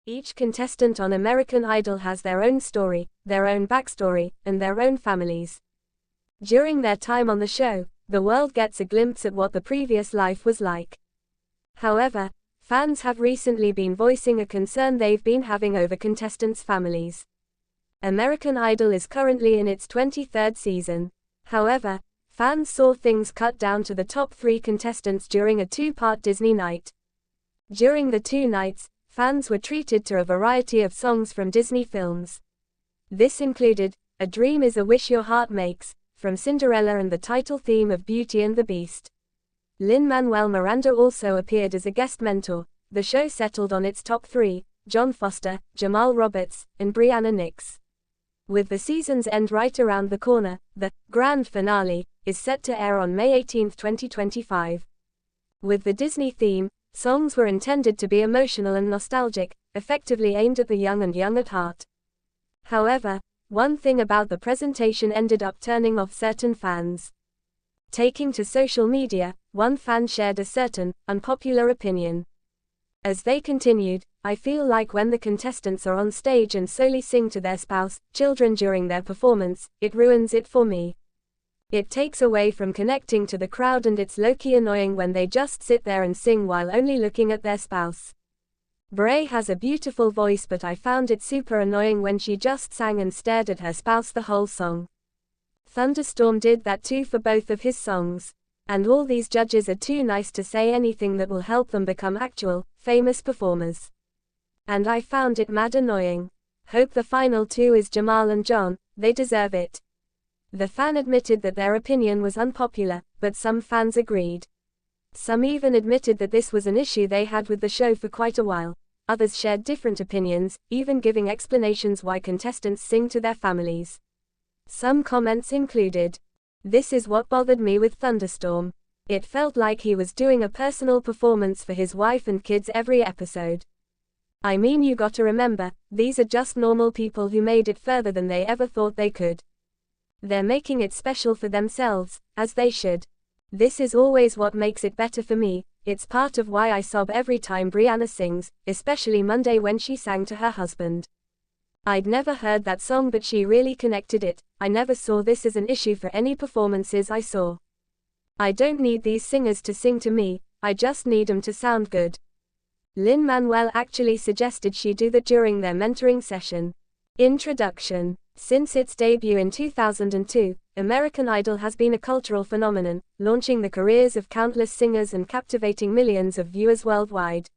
Each contestant on American Idol has their own story, their own backstory, and their own families. During their time on the show, the world gets a glimpse at what the previous life was like. However, fans have recently been voicing a concern they've been having over contestants' families. American Idol is currently in its 23rd season. However, fans saw things cut down to the top 3 contestants during a 2-part Disney night. During the 2 nights, fans were treated to a variety of songs from Disney films. This included A Dream is a Wish Your Heart Makes, from Cinderella, and the title theme of Beauty and the Beast. Lin-Manuel Miranda also appeared as a guest mentor. The show settled on its top 3, Jon Foster, Jamal Roberts, and Brianna Nix. With the season's end right around the corner, the grand finale is set to air on May 18, 2025. With the Disney theme, songs were intended to be emotional and nostalgic, effectively aimed at the young and young at heart. However, one thing about the presentation ended up turning off certain fans. Taking to social media, one fan shared a certain, unpopular opinion. As they continued, I feel like when the contestants are on stage and solely sing to their spouse, children during their performance, it ruins it for me. It takes away from connecting to the crowd, and it's low-key annoying when they just sit there and sing while only looking at their spouse. Bray has a beautiful voice, but I found it super annoying when she just sang and stared at her spouse the whole song. Thunderstorm did that too for both of his songs. And all these judges are too nice to say anything that will help them become actual, famous performers. And I found it mad annoying. Hope the final 2 is Jamal and Jon, they deserve it. The fan admitted that their opinion was unpopular, but some fans agreed. Some even admitted that this was an issue they had with the show for quite a while. Others shared different opinions, even giving explanations why contestants sing to their families. Some comments included, "This is what bothered me with Thunderstorm. It felt like he was doing a personal performance for his wife and kids every episode. I mean, you gotta remember, these are just normal people who made it further than they ever thought they could. They're making it special for themselves, as they should. This is always what makes it better for me. It's part of why I sob every time Brianna sings, especially Monday when she sang to her husband. I'd never heard that song, but she really connected it. I never saw this as an issue for any performances I saw. I don't need these singers to sing to me, I just need them to sound good." Lin-Manuel actually suggested she do that during their mentoring session. Introduction. Since its debut in 2002, American Idol has been a cultural phenomenon, launching the careers of countless singers and captivating millions of viewers worldwide.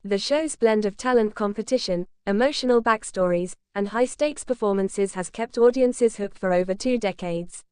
The show's blend of talent competition, emotional backstories, and high-stakes performances has kept audiences hooked for over 2 decades.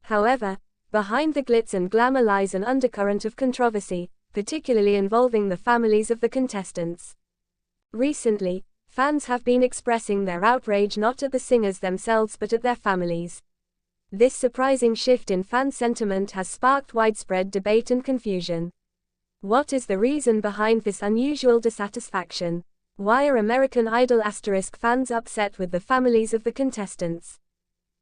However, behind the glitz and glamour lies an undercurrent of controversy, particularly involving the families of the contestants. Recently, fans have been expressing their outrage not at the singers themselves but at their families. This surprising shift in fan sentiment has sparked widespread debate and confusion. What is the reason behind this unusual dissatisfaction? Why are American Idol * fans upset with the families of the contestants?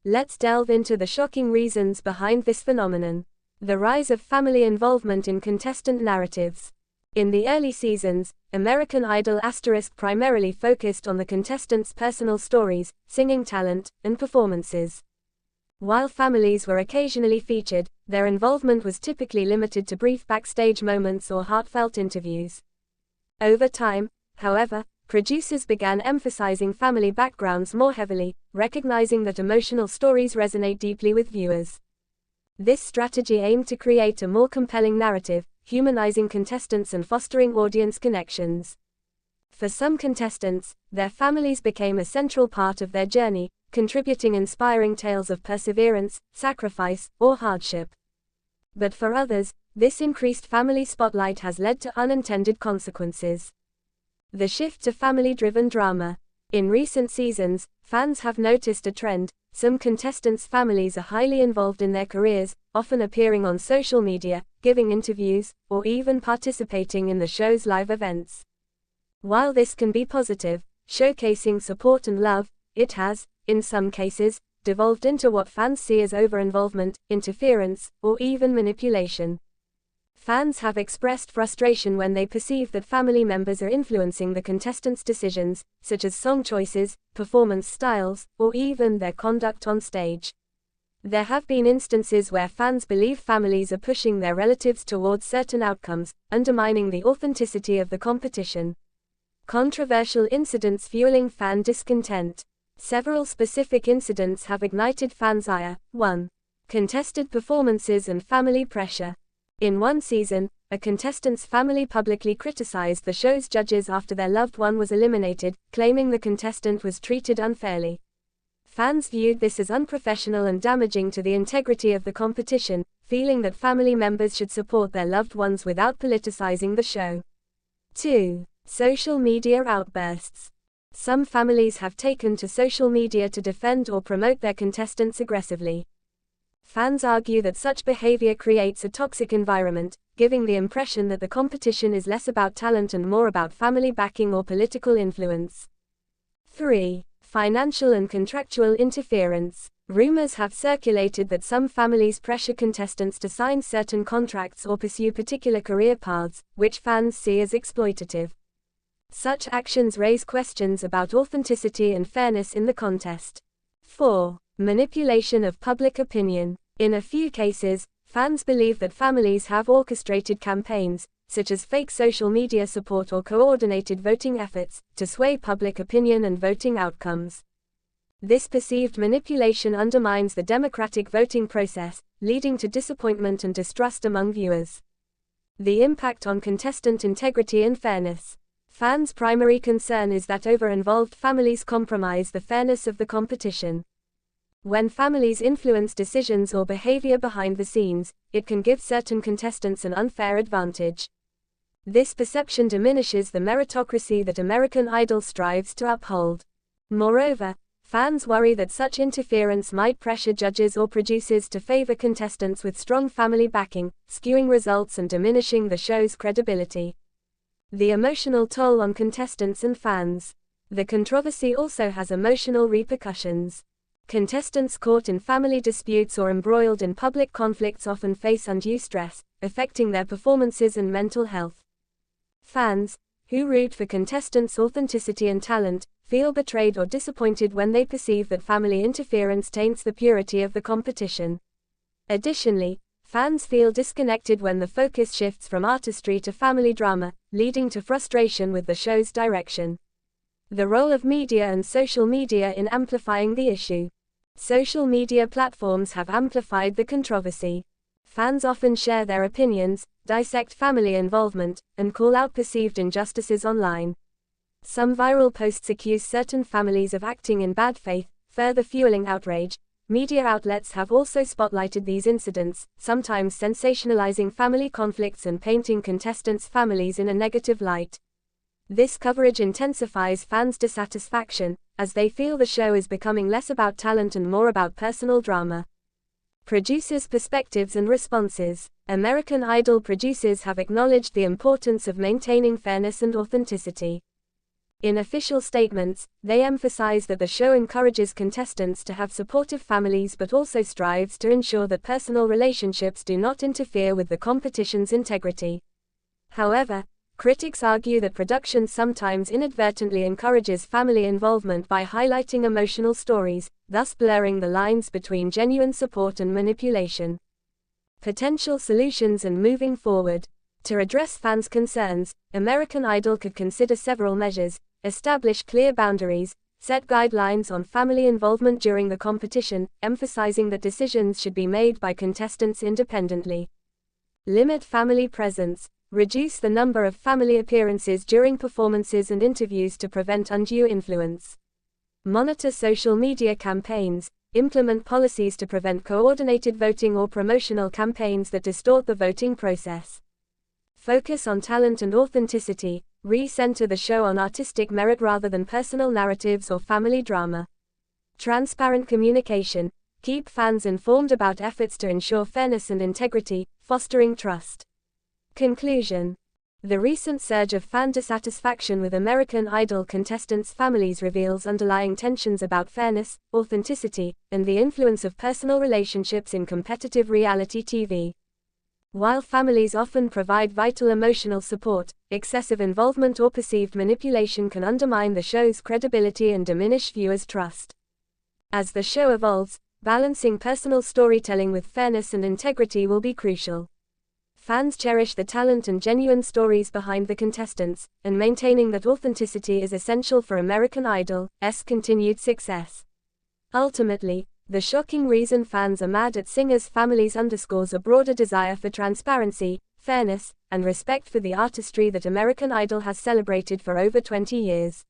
Let's delve into the shocking reasons behind this phenomenon. The rise of family involvement in contestant narratives. In the early seasons, American Idol * primarily focused on the contestants' personal stories, singing talent, and performances. While families were occasionally featured, their involvement was typically limited to brief backstage moments or heartfelt interviews. Over time, however, producers began emphasizing family backgrounds more heavily, recognizing that emotional stories resonate deeply with viewers. This strategy aimed to create a more compelling narrative, humanizing contestants and fostering audience connections. For some contestants, their families became a central part of their journey, contributing inspiring tales of perseverance, sacrifice, or hardship. But for others, this increased family spotlight has led to unintended consequences. The shift to family-driven drama. In recent seasons, fans have noticed a trend. Some contestants' families are highly involved in their careers, often appearing on social media, giving interviews, or even participating in the show's live events. While this can be positive, showcasing support and love, it has, in some cases, devolved into what fans see as over-involvement, interference, or even manipulation. Fans have expressed frustration when they perceive that family members are influencing the contestants' decisions, such as song choices, performance styles, or even their conduct on stage. There have been instances where fans believe families are pushing their relatives towards certain outcomes, undermining the authenticity of the competition. Controversial incidents fueling fan discontent. Several specific incidents have ignited fans' ire. 1. Contested performances and family pressure. In one season, a contestant's family publicly criticized the show's judges after their loved one was eliminated, claiming the contestant was treated unfairly. Fans viewed this as unprofessional and damaging to the integrity of the competition, feeling that family members should support their loved ones without politicizing the show. 2. Social media outbursts. Some families have taken to social media to defend or promote their contestants aggressively. Fans argue that such behavior creates a toxic environment, giving the impression that the competition is less about talent and more about family backing or political influence. 3. Financial and contractual interference. Rumors have circulated that some families pressure contestants to sign certain contracts or pursue particular career paths, which fans see as exploitative. Such actions raise questions about authenticity and fairness in the contest. 4. Manipulation of public opinion. In a few cases, fans believe that families have orchestrated campaigns, such as fake social media support or coordinated voting efforts, to sway public opinion and voting outcomes. This perceived manipulation undermines the democratic voting process, leading to disappointment and distrust among viewers. The impact on contestant integrity and fairness. Fans' primary concern is that over-involved families compromise the fairness of the competition. When families influence decisions or behavior behind the scenes, it can give certain contestants an unfair advantage. This perception diminishes the meritocracy that American Idol strives to uphold. Moreover, fans worry that such interference might pressure judges or producers to favor contestants with strong family backing, skewing results and diminishing the show's credibility. The emotional toll on contestants and fans. The controversy also has emotional repercussions. Contestants caught in family disputes or embroiled in public conflicts often face undue stress, affecting their performances and mental health. Fans, who root for contestants' authenticity and talent, feel betrayed or disappointed when they perceive that family interference taints the purity of the competition. Additionally, fans feel disconnected when the focus shifts from artistry to family drama, leading to frustration with the show's direction. The role of media and social media in amplifying the issue. Social media platforms have amplified the controversy. Fans often share their opinions, dissect family involvement, and call out perceived injustices online. Some viral posts accuse certain families of acting in bad faith, further fueling outrage. Media outlets have also spotlighted these incidents, sometimes sensationalizing family conflicts and painting contestants' families in a negative light. This coverage intensifies fans' dissatisfaction, as they feel the show is becoming less about talent and more about personal drama. Producers' perspectives and responses. American Idol producers have acknowledged the importance of maintaining fairness and authenticity. In official statements, they emphasize that the show encourages contestants to have supportive families but also strives to ensure that personal relationships do not interfere with the competition's integrity. However, critics argue that production sometimes inadvertently encourages family involvement by highlighting emotional stories, thus blurring the lines between genuine support and manipulation. Potential solutions and moving forward. To address fans' concerns, American Idol could consider several measures: establish clear boundaries, set guidelines on family involvement during the competition, emphasizing that decisions should be made by contestants independently. Limit family presence. Reduce the number of family appearances during performances and interviews to prevent undue influence. Monitor social media campaigns. Implement policies to prevent coordinated voting or promotional campaigns that distort the voting process. Focus on talent and authenticity. Re-center the show on artistic merit rather than personal narratives or family drama. Transparent communication. Keep fans informed about efforts to ensure fairness and integrity, fostering trust. Conclusion. The recent surge of fan dissatisfaction with American Idol contestants' families reveals underlying tensions about fairness, authenticity, and the influence of personal relationships in competitive reality TV. While families often provide vital emotional support, excessive involvement or perceived manipulation can undermine the show's credibility and diminish viewers' trust. As the show evolves, balancing personal storytelling with fairness and integrity will be crucial. Fans cherish the talent and genuine stories behind the contestants, and maintaining that authenticity is essential for American Idol's continued success. Ultimately, the shocking reason fans are mad at singers' families underscores a broader desire for transparency, fairness, and respect for the artistry that American Idol has celebrated for over 20 years.